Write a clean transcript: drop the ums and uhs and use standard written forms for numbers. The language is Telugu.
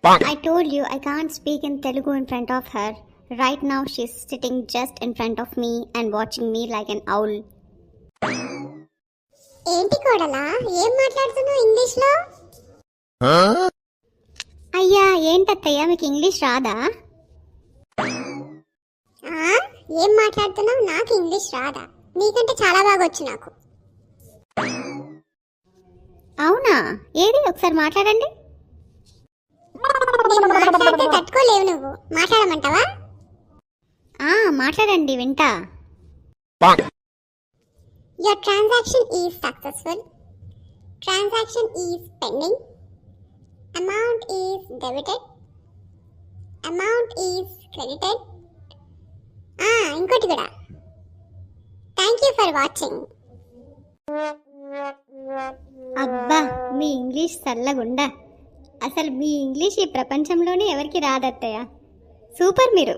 I told you I can't speak in Telugu in front of her. Right now she's sitting just in front of me and watching me like an owl. ఏంటి కోడలా ఏం మాట్లాడుతున్నావు ఇంగ్లీష్ లో? అయ్యా ఏంటత్తయ్య మీకు ఇంగ్లీష్ రాదా? ఏం మాట్లాడుతున్నావు? నాకు ఇంగ్లీష్ రాదా? నీకంటే చాలా బాగా వచ్చు నాకు. అవునా? ఏది ఒకసారి మాట్లాడండి. మాట్లాడితే తట్టుకోలేవు నువ్వు. మాట్లాడమంటావా? మాట్లాడండి వింటా. Your transaction is successful. Transaction is pending. Amount is debited. Amount is credited. ఇంకోటి కూడా. Thank you for watching. అబ్బా మీ ఇంగ్లీష్ చల్లగుండా. అసలు మీ ఇంగ్లీష్ ఈ ప్రపంచంలోనే ఎవరికి రాదత్తయ్య. సూపర్ మీరు.